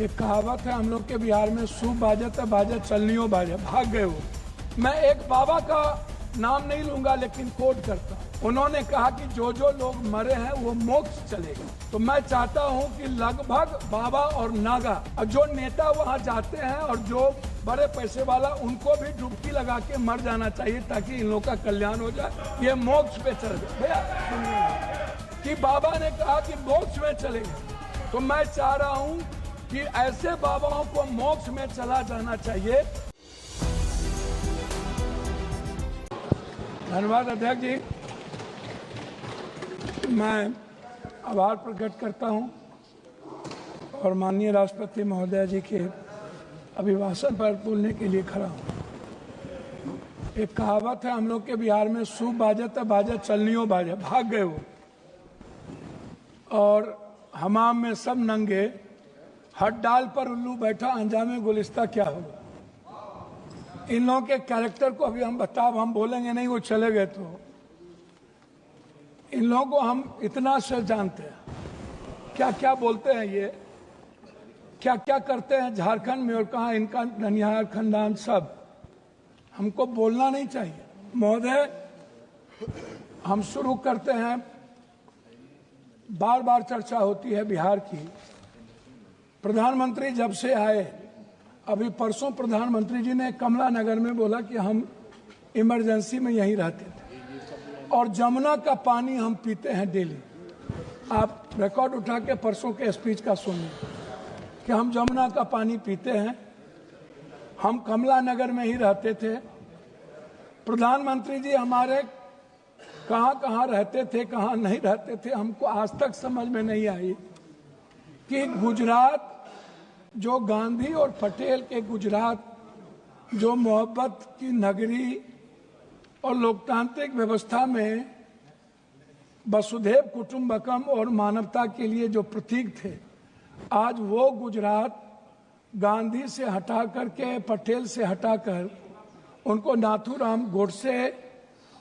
एक कहावत है हम लोग के बिहार में, सूप बाजे तो बाजे चलनियो बाजे, भाग गए वो। मैं एक बाबा का नाम नहीं लूंगा लेकिन कोट करता हूँ। उन्होंने कहा कि जो जो लोग मरे हैं वो मोक्ष चलेगा। तो मैं चाहता हूँ कि लगभग बाबा और नागा और जो नेता वहाँ जाते हैं और जो बड़े पैसे वाला, उनको भी डुबकी लगा के मर जाना चाहिए ताकि इन लोगों का कल्याण हो जाए, ये मोक्ष पे चल जाए। भैया कि बाबा ने कहा कि मोक्ष में चलेगा, तो मैं चाह रहा हूँ कि ऐसे बाबाओं को मोक्ष में चला जाना चाहिए। धन्यवाद अध्यक्ष जी, मैं आभार प्रकट करता हूं और माननीय राष्ट्रपति महोदय जी के अभिभाषण पर बोलने के लिए खड़ा हूं। एक कहावत है हम लोग के बिहार में, सूप बाजे तो बाजे चलनियो बाजे, भाग गए वो। और हमाम में सब नंगे, हर डाल पर उल्लू बैठा, अंजामे गुलिस्ता क्या होगा। इन लोगों के कैरेक्टर को अभी हम बोलेंगे नहीं, वो चले गए। तो इन लोगों को हम इतना से जानते हैं, क्या क्या बोलते हैं ये, क्या क्या करते हैं झारखंड में, और कहाँ इनका ननिहाल खानदान, सब हमको बोलना नहीं चाहिए। महोदय, हम शुरू करते हैं। बार बार चर्चा होती है बिहार की। प्रधानमंत्री जब से आए, अभी परसों प्रधानमंत्री जी ने कमला नगर में बोला कि हम इमरजेंसी में यहीं रहते थे और जमुना का पानी हम पीते हैं डेली। आप रिकॉर्ड उठा के परसों के स्पीच का सुनिए कि हम जमुना का पानी पीते हैं, हम कमला नगर में ही रहते थे। प्रधानमंत्री जी हमारे कहाँ कहाँ रहते थे, कहाँ नहीं रहते थे, हमको आज तक समझ में नहीं आई कि गुजरात, जो गांधी और पटेल के गुजरात, जो मोहब्बत की नगरी और लोकतांत्रिक व्यवस्था में वसुधैव कुटुंबकम और मानवता के लिए जो प्रतीक थे, आज वो गुजरात गांधी से हटा करके, पटेल से हटाकर उनको नाथूराम गोडसे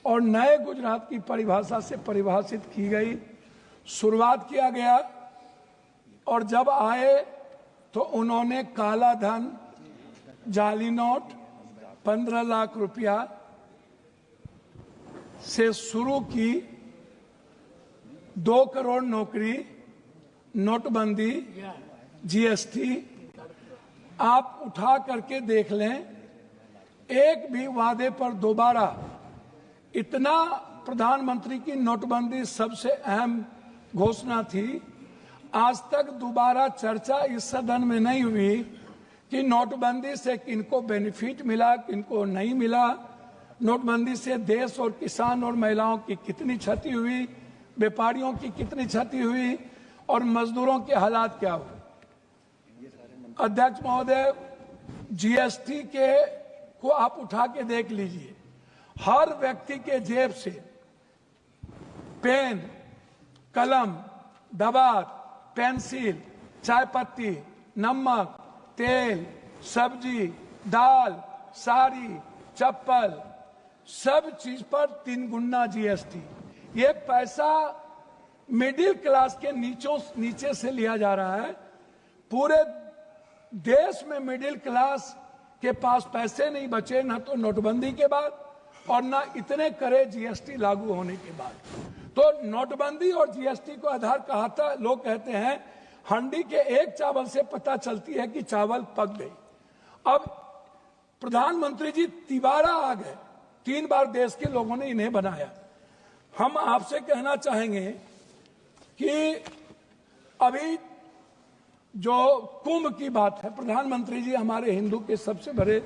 और नए गुजरात की परिभाषा से परिभाषित की गई, शुरुआत किया गया। और जब आए तो उन्होंने काला धन, जाली नोट, 15 लाख रुपया से शुरू की, 2 करोड़ नौकरी, नोटबंदी, जीएसटी, आप उठा करके देख लें, एक भी वादे पर दोबारा, इतना प्रधानमंत्री की नोटबंदी सबसे अहम घोषणा थी, आज तक दोबारा चर्चा इस सदन में नहीं हुई कि नोटबंदी से किनको बेनिफिट मिला, किनको नहीं मिला, नोटबंदी से देश और किसान और महिलाओं की कितनी क्षति हुई, व्यापारियों की कितनी क्षति हुई और मजदूरों के हालात क्या हुए। अध्यक्ष महोदय, जीएसटी के को आप उठा के देख लीजिए, हर व्यक्ति के जेब से पेन, कलम, दवात, पेंसिल, चाय पत्ती, नमक, तेल, सब्जी, दाल, साड़ी, चप्पल, सब चीज पर 3 गुना जीएसटी। ये पैसा मिडिल क्लास के नीचे से लिया जा रहा है। पूरे देश में मिडिल क्लास के पास पैसे नहीं बचे, ना तो नोटबंदी के बाद और ना इतने करे जीएसटी लागू होने के बाद। तो नोटबंदी और जीएसटी को आधार कहा, लोग कहते हैं हंडी के एक चावल से पता चलती है कि चावल पक गई। अब प्रधानमंत्री जी तिबारा आ गए, 3 बार देश के लोगों ने इन्हें बनाया। हम आपसे कहना चाहेंगे कि अभी जो कुंभ की बात है, प्रधानमंत्री जी हमारे हिंदू के सबसे बड़े,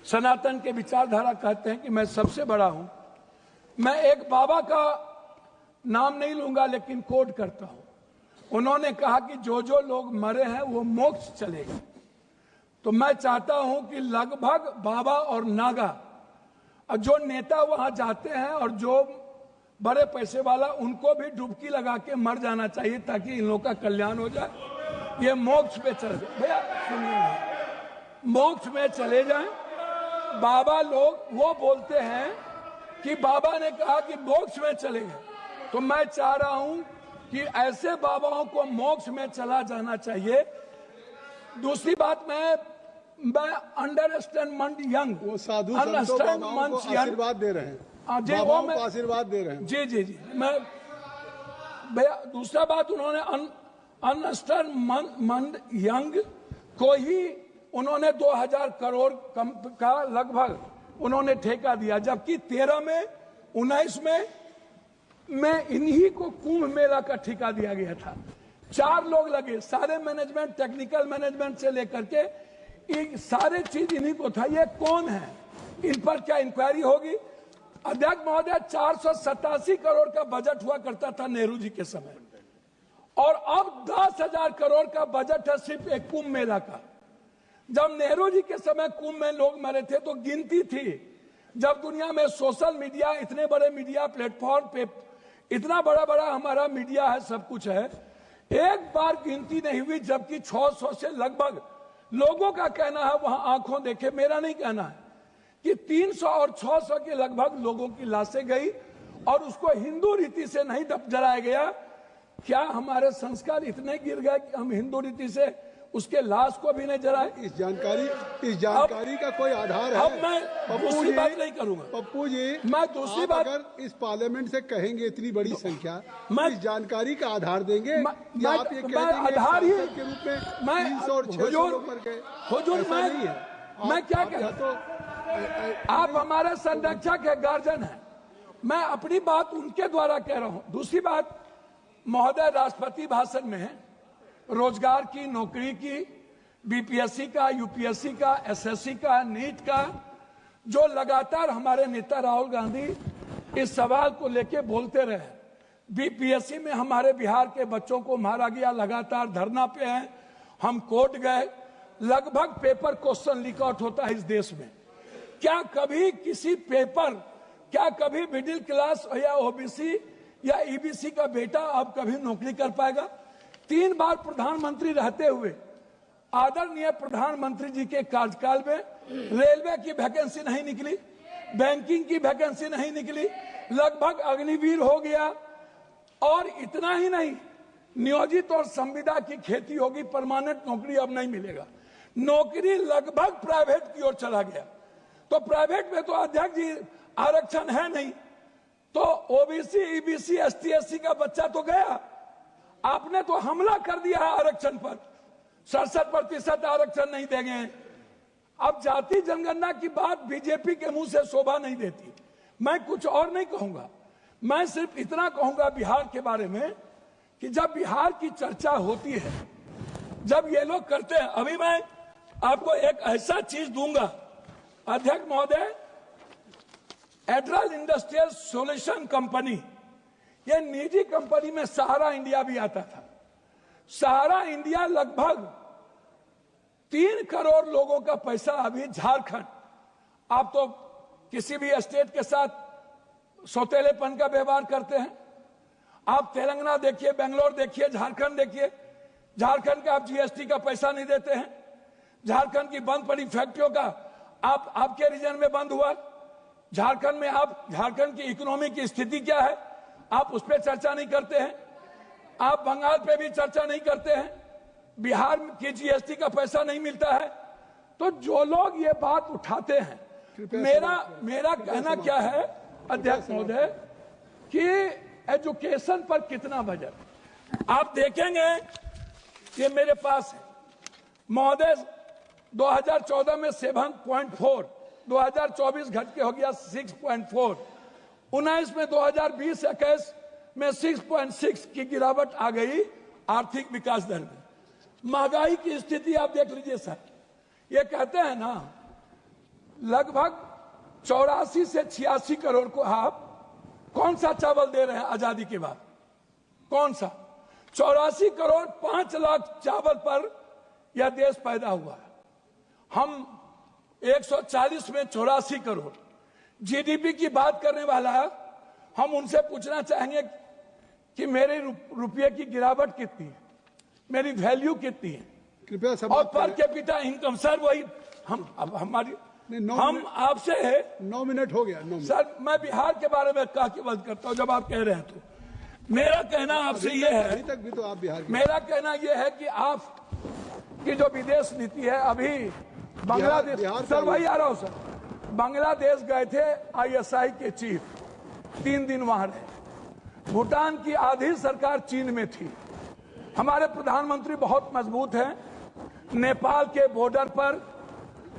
सनातन के विचारधारा कहते हैं कि मैं सबसे बड़ा हूं। मैं एक बाबा का नाम नहीं लूंगा लेकिन कोट करता हूं। उन्होंने कहा कि जो जो लोग मरे हैं वो मोक्ष चलेगा। तो मैं चाहता हूं कि लगभग बाबा और नागा और जो नेता वहां जाते हैं और जो बड़े पैसे वाला, उनको भी डुबकी लगा के मर जाना चाहिए ताकि इन लोगों का कल्याण हो जाए, ये मोक्ष पे चले जाए। भैया सुनिए, मोक्ष में चले जाएं। बाबा लोग वो बोलते हैं कि बाबा ने कहा कि मोक्ष में चले गए, तो मैं चाह रहा हूं कि ऐसे बाबाओं को मोक्ष में चला जाना चाहिए। दूसरी बात मैं अंडरस्टैंड यंग, वो साधु संतों बाबाओं को आशीर्वाद दे रहे हैं, बाबाओं को आशीर्वाद दे रहे हैं। जी जी जी, मैं दूसरा बात, उन्होंने अंडरस्टैंड यंग को ही उन्होंने 2000 करोड़ का लगभग उन्होंने ठेका दिया, जबकि 13 में 19 में इन्हीं को कुंभ मेला का ठेका दिया गया था। 4 लोग लगे, सारे मैनेजमेंट, टेक्निकल मैनेजमेंट से लेकर के ये सारे चीज इन्हीं को था। ये कौन है, इन पर क्या इंक्वायरी होगी? अध्यक्ष महोदय, 487 करोड़ का बजट हुआ करता था नेहरू जी के समय, और अब 10,000 करोड़ का बजट है सिर्फ एक कुंभ मेला का। जब नेहरू जी के समय कुंभ में लोग मरे थे तो गिनती थी। जब दुनिया में सोशल मीडिया, इतने बड़े मीडिया प्लेटफॉर्म पे इतना बड़ा हमारा मीडिया है, सब कुछ है, एक बार गिनती नहीं हुई, जबकि 600 से लगभग लोगों का कहना है, वहां आंखों देखे, मेरा नहीं कहना है, कि 300 और 600 के लगभग लोगों की लाशें गई और उसको हिंदू रीति से नहीं जलाया गया। क्या हमारे संस्कार इतने गिर गए कि हम हिंदू रीति से उसके लाश को भी नहीं जलाए? इस जानकारी का कोई आधार है? अब मैं दूसरी बात नहीं करूंगा। पप्पू जी, मैं दूसरी बात, अगर इस पार्लियामेंट से कहेंगे इतनी बड़ी संख्या, इस जानकारी का आधार देंगे या आप ये कह देंगे आधार ही के रूप में 300 और 600 लोग मर गए? हुजूर, मैं क्या कहता, तो आप हमारे संरक्षक है, गार्जियन है, मैं अपनी बात उनके द्वारा कह रहा हूं। दूसरी बात, महोदय राष्ट्रपति भाषण में रोजगार की, नौकरी की, बीपीएससी का, यूपीएससी का, एसएससी का, नीट का, जो लगातार हमारे नेता राहुल गांधी इस सवाल को लेके बोलते रहे। बीपीएससी में हमारे बिहार के बच्चों को मारा गया, लगातार धरना पे हैं, हम कोर्ट गए, लगभग पेपर क्वेश्चन लीक आउट होता है इस देश में। क्या कभी किसी पेपर, क्या कभी मिडिल क्लास या ओबीसी या ईबीसी का बेटा अब कभी नौकरी कर पाएगा? 3 बार प्रधानमंत्री रहते हुए आदरणीय प्रधानमंत्री जी के कार्यकाल में रेलवे की वैकेंसी नहीं निकली, बैंकिंग की वैकेंसी नहीं निकली, लगभग अग्निवीर हो गया। और इतना ही नहीं, नियोजित और संविदा की खेती होगी, परमानेंट नौकरी अब नहीं मिलेगा, नौकरी लगभग प्राइवेट की ओर चला गया। तो प्राइवेट में तो अध्यक्ष जी आरक्षण है नहीं, तो ओबीसी, ईबीसी, एसटी, एससी का बच्चा तो गया। आपने तो हमला कर दिया है आरक्षण पर, 67% आरक्षण नहीं देंगे। अब जाति जनगणना की बात बीजेपी के मुंह से शोभा नहीं देती। मैं कुछ और नहीं कहूंगा, मैं सिर्फ इतना कहूंगा बिहार के बारे में कि जब बिहार की चर्चा होती है, जब ये लोग करते हैं, अभी मैं आपको एक ऐसा चीज दूंगा अध्यक्ष महोदय, एड्रल इंडस्ट्रियल सॉल्यूशन कंपनी, ये निजी कंपनी में सहारा इंडिया भी आता था। सहारा इंडिया लगभग 3 करोड़ लोगों का पैसा अभी झारखंड, आप तो किसी भी स्टेट के साथ सौतेलेपन का व्यवहार करते हैं। आप तेलंगाना देखिए, बेंगलोर देखिए, झारखंड देखिए, झारखंड का आप जीएसटी का पैसा नहीं देते हैं। झारखंड की बंद पड़ी फैक्ट्रियों का आपके रीजन में बंद हुआ। झारखंड में आप, झारखंड की इकोनॉमी की स्थिति क्या है, आप उस पर चर्चा नहीं करते हैं। आप बंगाल पे भी चर्चा नहीं करते हैं। बिहार की जीएसटी का पैसा नहीं मिलता है। तो जो लोग ये बात उठाते हैं, मेरा कहना क्या है अध्यक्ष महोदय, कि एजुकेशन पर कितना बजट आप देखेंगे, ये मेरे पास है महोदय, 2014 में 7.4, 2024 घट के हो गया 6.4, 19 में 2020-21 में 6.6 की गिरावट आ गई आर्थिक विकास दर में। महंगाई की स्थिति आप देख लीजिए सर, ये कहते हैं ना, लगभग 84 से 86 करोड़ को आप कौन सा चावल दे रहे हैं आजादी के बाद? कौन सा? 84 करोड़ 5 लाख चावल पर यह देश पैदा हुआ है। हम 140 में 84 करोड़ जीडीपी की बात करने वाला है। हम उनसे पूछना चाहेंगे कि मेरे रुपये की गिरावट कितनी है, मेरी वैल्यू कितनी है, कृपया और पर कैपिटा इनकम। सर वही हम आपसे है। 9 मिनट हो गया। 9 मिनट। सर मैं बिहार के बारे में कह के बात करता हूं, जब आप कह रहे हैं तो मेरा कहना आपसे ये है, अभी तक भी तो आप बिहार के, मेरा कहना ये है कि आप की जो विदेश नीति है, अभी बांग्लादेश, सर वही आ रहा हूं सर, बांग्लादेश गए थे ISI के चीफ, 3 दिन वहां रहे। भूटान की आधी सरकार चीन में थी। हमारे प्रधानमंत्री बहुत मजबूत हैं। नेपाल के बॉर्डर पर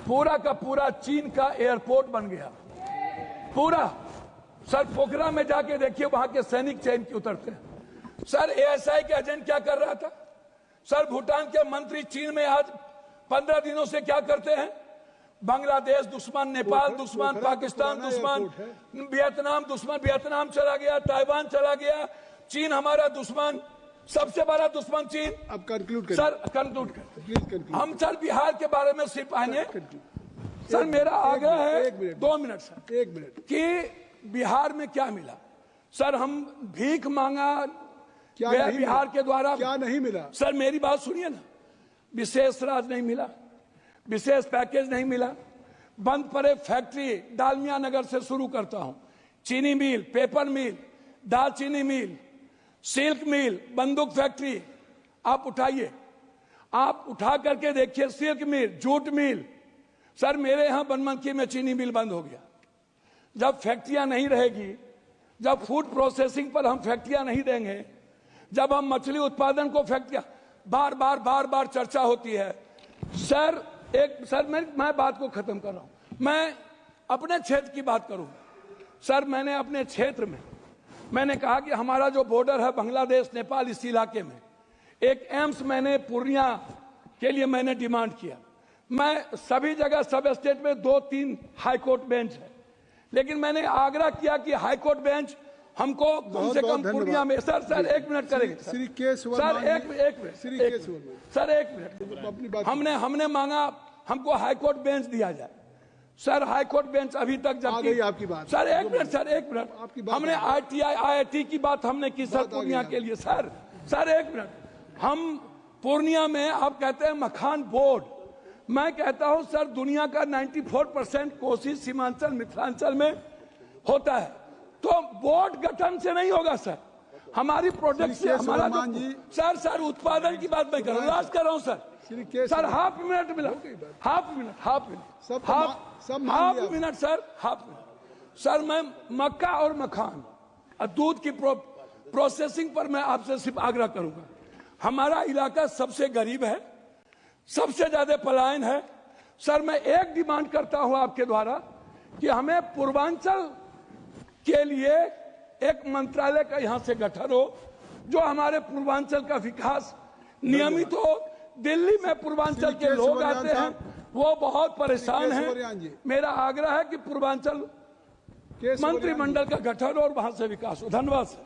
पूरा का पूरा चीन का एयरपोर्ट बन गया, पूरा। सर पोखरा में जाके देखिए, वहां के सैनिक चैन की उतरते हैं। सर ASI के एजेंट क्या कर रहा था? सर भूटान के मंत्री चीन में आज 15 दिनों से क्या करते हैं? बांग्लादेश दुश्मन, नेपाल दुश्मन, पाकिस्तान दुश्मन, वियतनाम दुश्मन, वियतनाम चला गया, ताइवान चला गया, चीन हमारा दुश्मन, सबसे बड़ा दुश्मन चीन। अब कंक्लूड सर, कंक्लूड कर। हम सर बिहार के बारे में सिर्फ आएंगे। सर मेरा आग्रह है 2 मिनट सर, 1 मिनट, कि बिहार में क्या मिला? सर हम भीख मांगा गया बिहार के द्वारा, क्या नहीं मिला? सर मेरी बात सुनिए ना, विशेष राज नहीं मिला, विशेष पैकेज नहीं मिला, बंद पड़े फैक्ट्री, डालमिया नगर से शुरू करता हूं, चीनी मिल, पेपर मिल, दालचीनी मिल, सिल्क मिल, बंदूक फैक्ट्री, आप उठाइए, आप उठा करके देखिए, सिल्क मिल, जूट मिल। सर मेरे यहां बनमनखी में चीनी मिल बंद हो गया। जब फैक्ट्रियां नहीं रहेगी, जब फूड प्रोसेसिंग पर हम फैक्ट्रियां नहीं देंगे, जब हम मछली उत्पादन को फैक्ट्रियां, बार बार चर्चा होती है। सर मैं बात को खत्म कर रहा हूं, मैं अपने क्षेत्र की बात करूं। सर मैंने अपने क्षेत्र में मैंने कहा कि हमारा जो बॉर्डर है बांग्लादेश नेपाल, इस इलाके में एक एम्स मैंने पूर्णिया के लिए मैंने डिमांड किया। मैं सभी जगह सब स्टेट में 2-3 हाईकोर्ट बेंच है, लेकिन मैंने आग्रह किया कि हाईकोर्ट बेंच हमको कम से कम पूर्णिया में। सर 1 मिनट करेंगे सर, एक मिनट, हमने मांगा हमको हाईकोर्ट बेंच दिया जाए। सर हाईकोर्ट बेंच अभी तक जब आपकी बात, सर एक मिनट, हमने ITI IIT की बात हमने की सर पूर्णिया के लिए। सर 1 मिनट, हम पूर्णिया में आप कहते हैं मखान बोर्ड, मैं कहता हूं सर दुनिया का 94% कोशिश सीमांचल मिथिलांचल में होता है, तो बोर्ड गठन से नहीं होगा सर, हमारी प्रोडक्ट से हमारा सर उत्पादन की बात मैं कर रहा हूँ, लास्ट कर रहा हूँ सर हाफ मिनट मिला, हाफ मिनट सर मैं मक्का और मखान और दूध की प्रोसेसिंग पर मैं आपसे सिर्फ आग्रह करूंगा। हमारा इलाका सबसे गरीब है, सबसे ज्यादा पलायन है। सर मैं एक डिमांड करता हूं आपके द्वारा कि हमें पूर्वांचल के लिए एक मंत्रालय का यहां से गठन हो, जो हमारे पूर्वांचल का विकास नियमित हो। दिल्ली में पूर्वांचल के लोग आते हैं, वो बहुत परेशान हैं। मेरा आग्रह है कि पूर्वांचल मंत्रिमंडल का गठन और वहां से विकास हो। धन्यवाद सर।